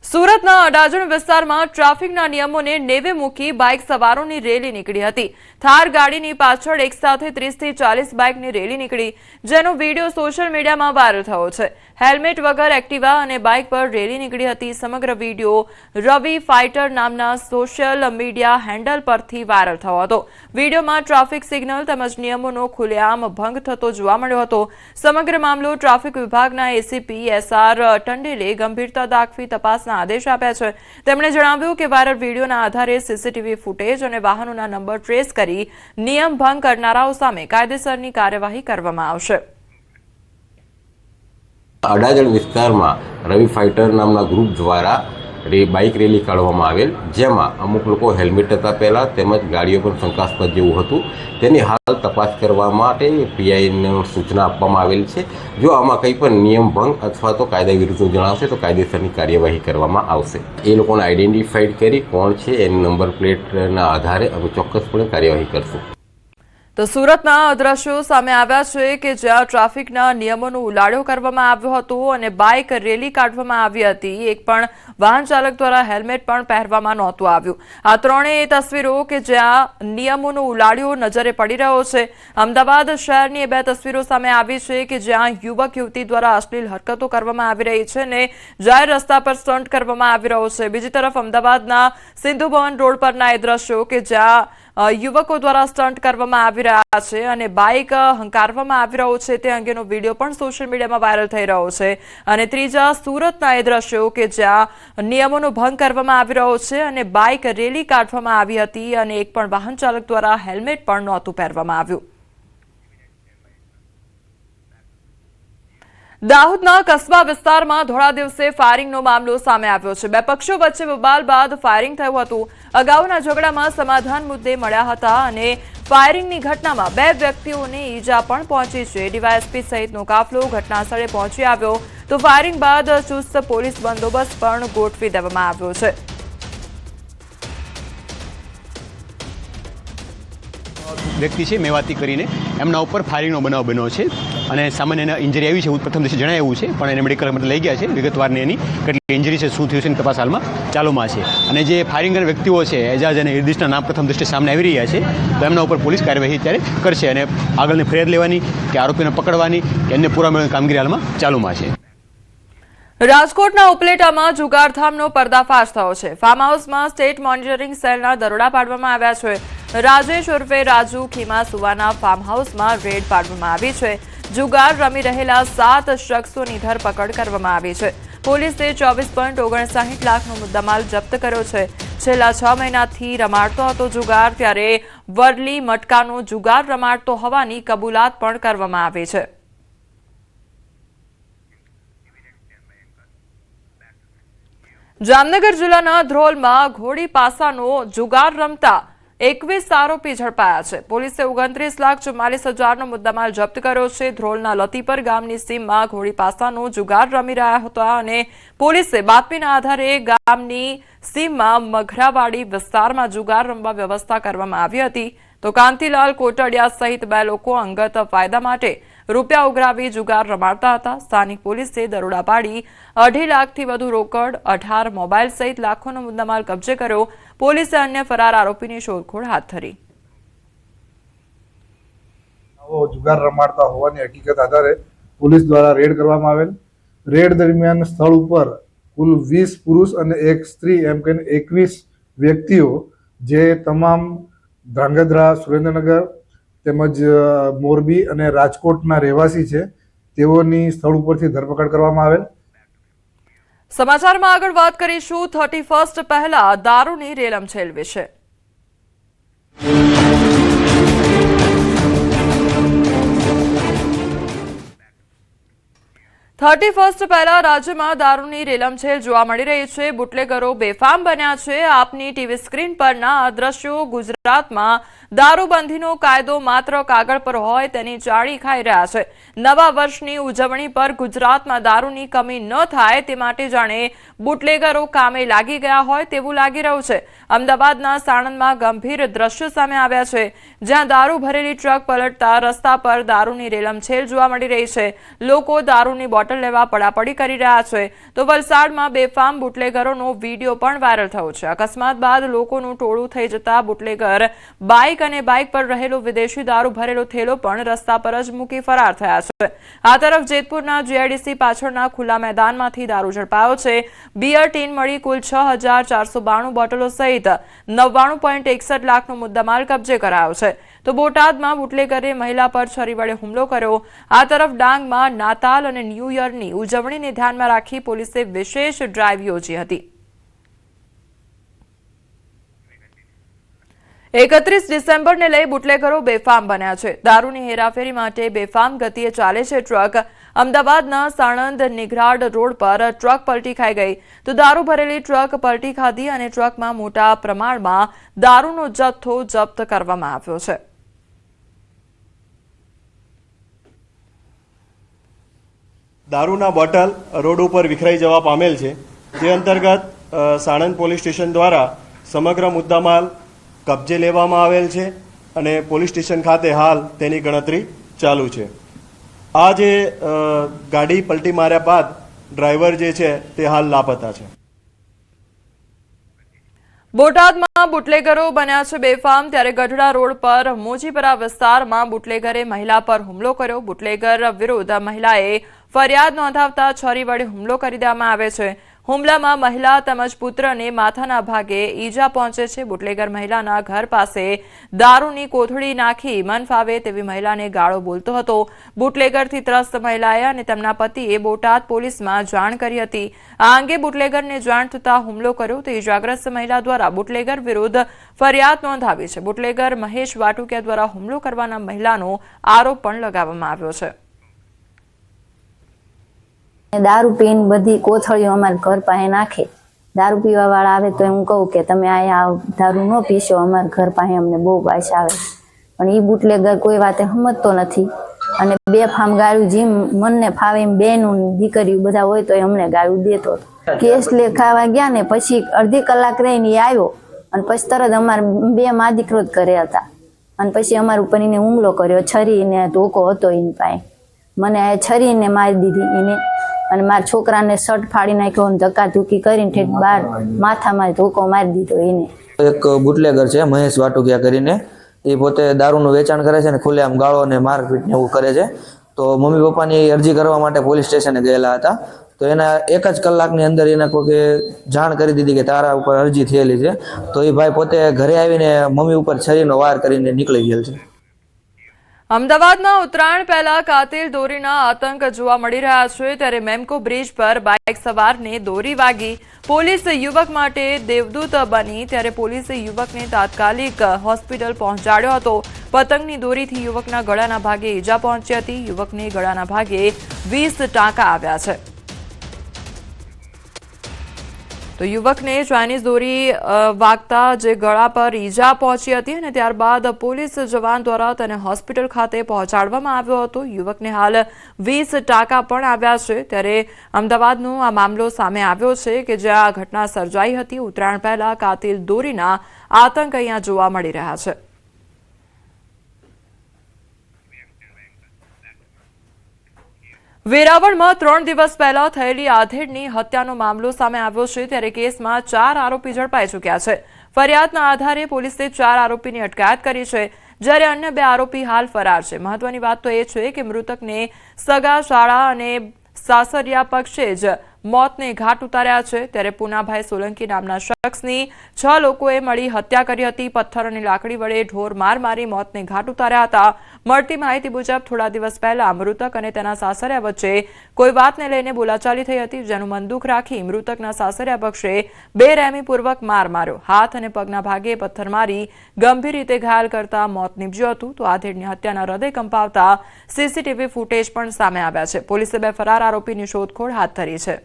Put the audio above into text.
સુરતના અડાજણ વિસ્તારમાં ટ્રાફિકના નિયમોને નેવે મૂકી બાઇક સવારોની રેલી નીકળી હતી। થાર ગાડીની પાછળ એકસાથે 30 થી 40 બાઇકની રેલી નીકળી, જેનો વિડીયો સોશિયલ મીડિયામાં વાયરલ થયો છે। હેલ્મેટ વગર એક્ટિવા અને બાઇક પર રેલી નીકળી હતી। સમગ્ર વિડીયો રવિ ફાઇટર નામના સોશિયલ મીડિયા હેન્ડલ પરથી વાયરલ થયો હતો। વિડીયોમાં ટ્રાફિક સિગ્નલ તેમજ નિયમોનો ખુલ્લેઆમ ભંગ થતો જોવા મળ્યો હતો। સમગ્ર મામલો ટ્રાફિક વિભાગના એસીપી SR ટંડેલે ગંભીરતા દાખવી તપાસના આદેશ આપ્યા છે। તેમણે જણાવ્યું કે વાયરલ વિડીયોના આધારે સીસીટીવી ફૂટેજ અને વાહનોના નંબર ટ્રેસ કરી નિયમ ભંગ કરનારાઓ સામે કાયદેસરની કાર્યવાહી કરવામાં આવશે। અડાજણ વિસ્તારમાં રવિ ફાઇટર નામના ગ્રુપ દ્વારા બાઇક રેલી કાઢવામાં આવેલ, જેમાં અમુક લોકો હેલ્મેટ હતા પહેલાં, તેમજ ગાડીઓ પણ શંકાસ્પદ જેવું હતું। તેની હાલ તપાસ કરવા માટે પીઆઈને સૂચના આપવામાં આવેલ છે। જો આમાં કંઈ પણ નિયમ ભંગ અથવા તો કાયદા વિરુદ્ધ જણાવશે તો કાયદેસરની કાર્યવાહી કરવામાં આવશે। એ લોકોને આઈડેન્ટિફાઈડ કરી કોણ છે એની નંબર પ્લેટના આધારે અમે ચોક્કસપણે કાર્યવાહી કરશું। તો સુરતના દ્રશ્યો સામે આવ્યા છે કે જ્યાં ટ્રાફિકના નિયમોનો ઉલાળ્યો કરવામાં આવ્યો હતો અને બાઇક રેલી કાઢવામાં આવી હતી। એક પણ વાહન ચાલક દ્વારા હેલ્મેટ પણ પહેરવામાં નહોતું આવ્યું। આ ત્રણેય તસવીરો કે જ્યાં નિયમોનો ઉલાળ્યો નજરે પડી રહ્યો છે। અમદાવાદ શહેરની બે તસવીરો સામે આવી છે કે જ્યાં યુવક યુવતી દ્વારા અશ્લીલ હરકતો કરવામાં આવી રહી છે અને જાહેર રસ્તા પર સ્ટન્ટ કરવામાં આવી રહ્યો છે। બીજી તરફ અમદાવાદના સિંધુ ભવન રોડ પરના એ દ્રશ્યો કે જ્યાં યુવકો દ્વારા સ્ટન્ટ કરવામાં આવી રહ્યા છે અને બાઇક હંકારવામાં આવી રહ્યો છે તે અંગેનો વિડીયો પણ સોશિયલ મીડિયામાં વાયરલ થઈ રહ્યો છે। અને ત્રીજા સુરતના એ દ્રશ્યો કે જ્યાં નિયમોનો ભંગ કરવામાં આવી રહ્યો છે અને બાઇક રેલી કાઢવામાં આવી હતી અને એક પણ વાહન ચાલક દ્વારા હેલ્મેટ પણ નહોતું પહેરવામાં આવ્યું। દાહોદના કસ્બા વિસ્તારમાં ધોળા દિવસે ફાયરિંગનો મામલો સામે આવ્યો છે। બે પક્ષો વચ્ચે બબાલ બાદ ફાયરિંગ થયું હતું। અગાઉના ઝઘડામાં સમાધાન મુદ્દે મળ્યા હતા અને ફાયરિંગની ઘટનામાં બે વ્યક્તિઓને ઈજા પણ પહોંચી છે। ડીવાયએસપી સહિતનો કાફલો ઘટનાસ્થળે પહોંચી આવ્યો તો ફાયરિંગ બાદ ચુસ્ત પોલીસ બંદોબસ્ત પણ ગોઠવી દેવામાં આવ્યો છે। વ્યક્તિ છે મેવાતી કરીને એમના ઉપર ફાયરિંગનો બનાવ બન્યો છે અને સામાન્ય એને ઇન્જરી આવી છે એવું પ્રથમ દિવસે જણાવ્યું છે, પણ એને મેડિકલ માટે લઈ ગયા છે। વિગતવારની એની કેટલી ઇન્જરી છે, શું થયું છે એની તપાસ હાલમાં ચાલુમાં છે। અને જે ફાયરિંગ કરનાર વ્યક્તિઓ છે એજાજ અને ઇરદિશના નામ પ્રથમ દ્રષ્ટિએ સામે આવી રહ્યા છે, તો એમના ઉપર પોલીસ કાર્યવાહી ત્યારે કરશે અને આગળની ફરિયાદ લેવાની કે આરોપીને પકડવાની કે અન્ય પુરાવા મેળવવાની કામગીરી હાલમાં ચાલુમાં છે। રાજકોટના ઉપલેટામાં જુગારધામનો પર્દાફાશ થયો છે। ફાર્મ હાઉસમાં સ્ટેટ મોનિટરિંગ સેલના દરોડા પાડવામાં આવ્યા છે। રાજેશ ઉર્ફે રાજુ ખીમાસુવાના ફાર્મ હાઉસમાં રેડ પાડવામાં આવી છે। જુગાર રમી રહેલા 7 શખ્સોની ધરપકડ કરવામાં આવી છે। પોલીસે 24.59 લાખનો મુદ્દામાલ જપ્ત કર્યો છે। છેલ્લા 6 મહિનાથી રમાડતો હતો જુગાર, ત્યારે વરલી મટકાનો જુગાર રમાડતો હોવાની કબૂલાત પણ કરવામાં આવી છે। જામનગર જિલ્લાના ધ્રોલમાં ઘોડી પાસાનો જુગાર રમતા 21 આરોપી ઝડપાયા છે। પોલીસે 29,44,000નો મુદ્દામાલ જપ્ત કર્યો છે। ધ્રોલના લતીપર ગામની સીમમાં ઘોડી પાસાનો જુગાર રમી રહ્યા હતા અને પોલીસે બાતમીના આધારે ગામની સીમમાં મઘરાવાડી વિસ્તારમાં જુગાર રમવા વ્યવસ્થા કરવામાં આવી હતી, તો કાંતિલાલ કોટડિયા સહિત 2 લોકો અંગત ફાયદા માટે રૂપિયા ઉઘરાવી જુગાર રમાડતા હતા। સ્થાનિક પોલીસે દરોડા પાડી 2.5 લાખથી વધુ રોકડ, 18 મોબાઈલ સહિત લાખોનો મુદ્દામાલ કબજે કર્યો। પોલીસે અન્ય ફરાર આરોપીની શોધખોળ હાથ ધરી। જુગાર રમાડતા હોવાની હકીકત આધારે પોલીસ દ્વારા રેડ કરવામાં આવેલ। રેડ દરમિયાન સ્થળ ઉપર કુલ 20 પુરુષ અને 1 સ્ત્રી એમ કહીને 21 વ્યક્તિઓ, જે તમામ ધ્રાંગધ્રા, સુરેન્દ્રનગર તેમજ મોરબી અને રાજકોટના રહેવાસી છે, તેઓની સ્થળ ઉપરથી ધરપકડ કરવામાં આવેલ। સમાચારમાં આગળ વાત કરીશું 31st પહેલા દારૂની રેલમછેલ વિશે। 31st પહેલા રાજ્યમાં દારૂની રેલમછેલ જોવા મળી રહી છે। બુટલેગરો બેફામ બન્યા છે। આપની ટીવી સ્ક્રીન પરના આ દ્રશ્યો ગુજરાતમાં દારૂબંધીનો કાયદો માત્ર કાગળ પર હોય તેની ચાળી ખાઈ રહ્યા છે। નવા વર્ષની ઉજવણી પર ગુજરાતમાં દારૂની કમી ન થાય તે માટે જાણે બુટલેગરો કામે લાગી ગયા હોય તેવું લાગી રહ્યું છે। અમદાવાદના સાણંદમાં ગંભીર દ્રશ્યો સામે આવ્યા છે, જ્યાં દારૂ ભરેલી ટ્રક પલટતા રસ્તા પર દારૂની રેલમછેલ જોવા મળી રહી છે। લોકો દારૂની બોટલ લેવા પડાપડી કરી રહ્યા છે તો વલસાડમાં બેફામ બુટલેગરોનો વિડીયો પણ વાયરલ થયો છે। અકસ્માત બાદ લોકોનું ટોળું થઈ જતા બુટલેગર બાઇક અને બાઇક પર રહેલો વિદેશી દારૂ ભરેલો થેલો પણ રસ્તા પર જ મૂકી ફરાર થયા છે। આ તરફ જેતપુરના જીઆઈડીસી પાછળના ખુલ્લા મેદાનમાંથી દારૂ ઝડપાયો છે। બિયર ટીન મળી કુલ 6,492 બોટલો સહિત 99.61 લાખનો મુદ્દામાલ કબજે કરાયો છે। તો બોટાદમાં બુટલેગરે મહિલા પર છરી વડે હુમલો કર્યો। આ તરફ ડાંગમાં નાતાલ અને ન્યૂ યરની ઉજવણીને ધ્યાનમાં રાખી પોલીસે વિશેષ ડ્રાઈવ યોજી હતી। 31 ડિસેમ્બરને લઈ બુટલેગરો બેફામ બન્યા છે। દારૂની હેરાફેરી માટે બેફામ ગતિએ ચાલે છે ટ્રક। અમદાવાદના સાણંદ નિઘરાડ રોડ પર ટ્રક પલટી ખાઈ ગઈ તો દારૂ ભરેલી ટ્રક પલટી ખાધી અને ટ્રકમાં મોટા પ્રમાણમાં દારૂનો જથ્થો જપ્ત કરવામાં આવ્યો છે। દારૂના બોટલ રોડ ઉપર વિખરાઈ જવા પામેલ છે, જે અંતર્ગત સાણંદ પોલીસ સ્ટેશન દ્વારા સમગ્ર મુદ્દામાલ કબજે લેવામાં આવેલ છે અને પોલીસ સ્ટેશન ખાતે હાલ તેની ગણતરી ચાલુ છે। આ જે ગાડી પલટી માર્યા બાદ ડ્રાઈવર જે છે તે હાલ લાપતા છે। બોટાદમાં બુટલેગરો બન્યા છે બેફામ, ત્યારે ગઢડા રોડ પર મોજીપરા વિસ્તારમાં બુટલેગરે મહિલા પર હુમલો કર્યો। બુટલેગર વિરુદ્ધ મહિલાએ ફરિયાદ નોંધાવતા છરી વડે હુમલો કરી દેવામાં આવે છે। હુમલામાં મહિલા તેમજ પુત્રને માથાના ભાગે ઈજા પહોંચે છે। બુટલેગર મહિલાના ઘર પાસે દારૂની કોથળી નાખી મન ફાવે તેવી મહિલાને ગાળો બોલતો હતો। બુટલેગરથી ત્રસ્ત મહિલાએ અને તેમના પતિએ બોટાદ પોલીસમાં જાણ કરી હતી। આ અંગે બુટલેગરને જાણ થતાં હુમલો કર્યો તો ઈજાગ્રસ્ત મહિલા દ્વારા બુટલેગર વિરુદ્ધ ફરિયાદ નોંધાવી છે। બુટલેગર મહેશ વાટુકિયા દ્વારા હુમલો કરવાના મહિલાનો આરોપ પણ લગાવવામાં આવ્યો છે। દારૂ પીને બધી કોથળીઓ અમારા ઘર પાસે નાખે। દારૂ પીવા વાળા આવે તો હું કહું કે તમે અહીંયા દારૂ ન પીશો, અમારા ઘર પાસે અમને બહુ પાસ આવે, પણ એ બુટલેગર કોઈ વાતે સમજતો નથી અને બેફામ ગાળું જેમ મનને ફાવે એમ બેનું દીકરીઓ બધા હોય તો અમને ગાળું દેતો હતો। કેસ લેખાવા ગયા ને પછી અડધી કલાક રહીને એ આવ્યો અને પછી તરત અમારે બે મા દીકરો જ ઘરે હતા અને પછી અમારા ઉપર એને હુમલો કર્યો। છરી ને ધોકો હતો એની પાસે, મને છરીને મારી દીધી એને અને મારા છોકરાને શર્ટ ફાડી નાખ્યો અને ધક્કાધુક્કી કરીને ઠેક બાર માથામાં ધોકો મારી દીધો એને। એક બુટલેગર છે મહેશ વાટુકિયા કરીને, એ પોતે દારૂનું વેચાણ કરે છે ને ખુલ્લેઆમ ગાળો અને મારપીટ ને એવું કરે છે। તો મમ્મી પપ્પાની અરજી કરવા માટે પોલીસ સ્ટેશને ગયેલા હતા તો એના એક જ કલાકની અંદર એને કોઈ જાણ કરી દીધી કે તારા ઉપર અરજી થયેલી છે, તો એ ભાઈ પોતે ઘરે આવીને મમ્મી ઉપર છરીનો વાર કરીને નીકળી ગયેલ છે। અમદાવાદમાં ઉત્તરાયણ પહેલા કાતિલ દોરીના આતંક જોવા મળી રહ્યા છે, ત્યારે મેમકો બ્રિજ પર બાઇક સવારને દોરી વાગી। પોલીસ યુવક માટે દેવદૂત બની, ત્યારે પોલીસે યુવકને તાત્કાલિક હોસ્પિટલ પહોંચાડ્યો હતો। પતંગની દોરીથી યુવકના ગળાના ભાગે ઈજા પહોંચી હતી। યુવકને ગળાના ભાગે 20 ટાંકા આવ્યા છે। તો યુવકને ચાઇનીઝ દોરી વાગતા જે ગળા પર ઈજા પહોંચી હતી અને ત્યારબાદ પોલીસ જવાન દ્વારા તેને હોસ્પિટલ ખાતે પહોંચાડવામાં આવ્યો હતો। યુવકને હાલ 20 ટાંકા પણ આવ્યા છે। ત્યારે અમદાવાદનો આ મામલો સામે આવ્યો છે કે જ્યાં ઘટના સર્જાઈ હતી। ઉત્તરાયણ પહેલા કાતિલ દોરીના આતંક અહીંયા જોવા મળી રહ્યા છે। વેરાવળમાં 3 દિવસ પહેલા થયેલી આધેડની હત્યાનો મામલો સામે આવ્યો છે, ત્યારે કેસમાં 4 આરોપી ઝડપાઈ ચૂક્યા છે। ફરિયાદના આધારે પોલીસે 4 આરોપીની અટકાયત કરી છે, જ્યારે અન્ય 2 આરોપી હાલ ફરાર છે। મહત્વની વાત તો એ છે કે મૃતકને સગા શાળા અને સાસરિયા પક્ષે જ મોતને ઘાટ ઉતાર્યા છે। ત્યારે પૂનાભાઈ સોલંકી નામના શખ્સની 6 લોકોએ મળી હત્યા કરી હતી। પથ્થર અને લાકડી વડે ઢોર માર મારી મોતને ઘાટ ઉતાર્યા હતા। મળતી માહિતી મુજબ થોડા દિવસ પહેલા મૃતક અને તેના સાસરિયા વચ્ચે કોઈ વાતને લઈને બોલાચાલી થઈ હતી, જેનું મનદુખ રાખી મૃતકના સાસરિયા પક્ષે બેરહેમીપૂર્વક માર માર્યો। હાથ અને પગના ભાગે પથ્થર મારી ગંભીર રીતે ઘાયલ કરતા મોત નીપજ્યું હતું। તો આધેડની હત્યાના હૃદય કંપાવતા સીસીટીવી ફૂટેજ પણ સામે આવ્યા છે। પોલીસે 2 ફરાર આરોપીની શોધખોળ હાથ ધરી છે।